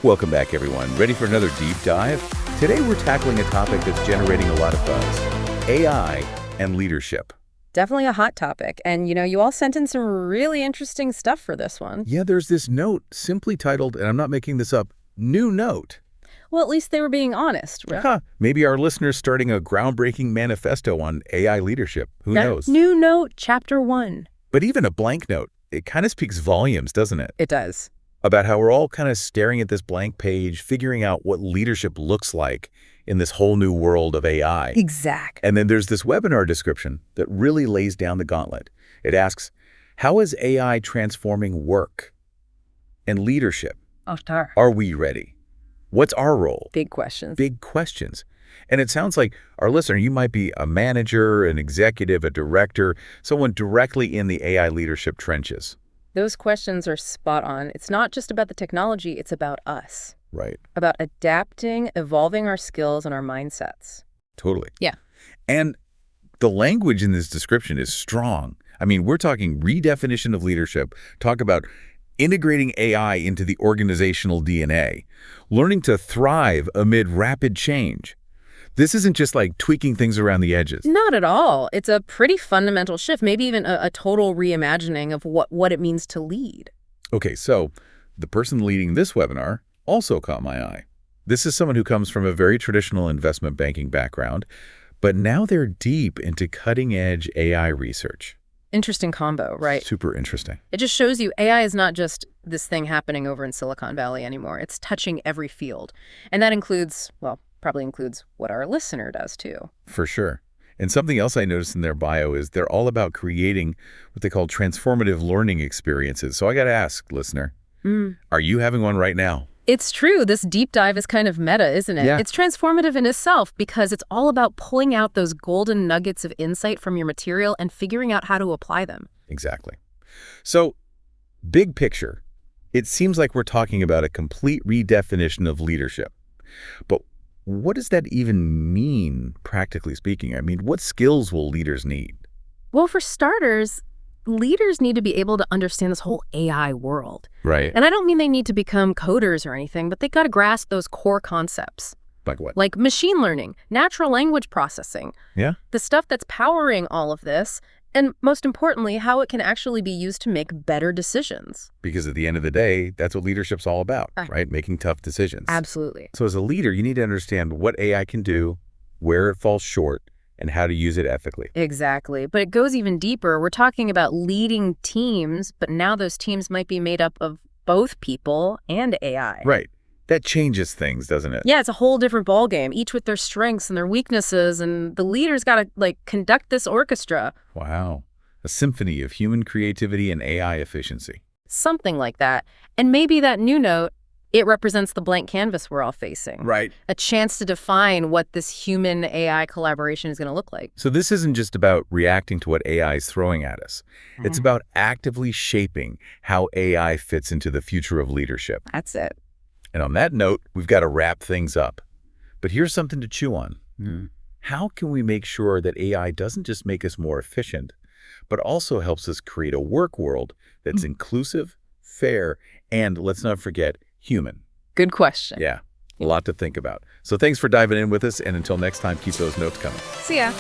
Welcome back, everyone. Ready for another deep dive? Today, we're tackling a topic that's generating a lot of buzz: AI and leadership. Definitely a hot topic. And, you all sent in some really interesting stuff for this one. Yeah, there's this note simply titled, and I'm not making this up, New Note. Well, at least they were being honest, right? Huh. Maybe our listeners starting a groundbreaking manifesto on AI leadership. Who knows? New Note, Chapter 1. But even a blank note, it kind of speaks volumes, doesn't it? It does. About how we're all kind of staring at this blank page, figuring out what leadership looks like in this whole new world of AI. Exact. And then there's this webinar description that really lays down the gauntlet. It asks, how is AI transforming work and leadership? Are we ready? What's our role? Big questions. Big questions. And it sounds like our listener, you might be a manager, an executive, a director, someone directly in the AI leadership trenches. Those questions are spot on. It's not just about the technology, it's about us. Right. About adapting, evolving our skills and our mindsets. Totally. Yeah. And the language in this description is strong. I mean, we're talking redefinition of leadership, talk about integrating AI into the organizational DNA, learning to thrive amid rapid change. This isn't just like tweaking things around the edges. Not at all. It's a pretty fundamental shift, maybe even a total reimagining of what it means to lead. Okay, so the person leading this webinar also caught my eye. This is someone who comes from a very traditional investment banking background, but now they're deep into cutting-edge AI research. Interesting combo, right? Super interesting. It just shows you AI is not just this thing happening over in Silicon Valley anymore. It's touching every field. And that includes, well, probably includes what our listener does too. For sure. And something else I noticed in their bio is they're all about creating what they call transformative learning experiences. So I got to ask, listener, are you having one right now? It's true. This deep dive is kind of meta, isn't it? Yeah. It's transformative in itself because it's all about pulling out those golden nuggets of insight from your material and figuring out how to apply them. Exactly. So, big picture, it seems like we're talking about a complete redefinition of leadership. But what does that even mean, practically speaking? I mean, what skills will leaders need? Well, for starters, leaders need to be able to understand this whole AI world. Right. And I don't mean they need to become coders or anything, but they got to grasp those core concepts. Like what? Like machine learning, natural language processing. Yeah. The stuff that's powering all of this, and most importantly, how it can actually be used to make better decisions. Because at the end of the day, that's what leadership's all about, right? Making tough decisions. Absolutely. So as a leader, you need to understand what AI can do, where it falls short, and how to use it ethically. Exactly. But it goes even deeper. We're talking about leading teams, but now those teams might be made up of both people and AI. Right. That changes things, doesn't it? Yeah, it's a whole different ballgame, each with their strengths and their weaknesses, and the leader's got to, conduct this orchestra. Wow. A symphony of human creativity and AI efficiency. Something like that. And maybe that new note, it represents the blank canvas we're all facing. Right. A chance to define what this human-AI collaboration is going to look like. So this isn't just about reacting to what AI is throwing at us. It's about actively shaping how AI fits into the future of leadership. That's it. And on that note, we've got to wrap things up. But here's something to chew on. How can we make sure that AI doesn't just make us more efficient, but also helps us create a work world that's inclusive, fair, and, let's not forget, human? Good question. Yeah, a lot to think about. So thanks for diving in with us, and until next time, keep those notes coming. See ya.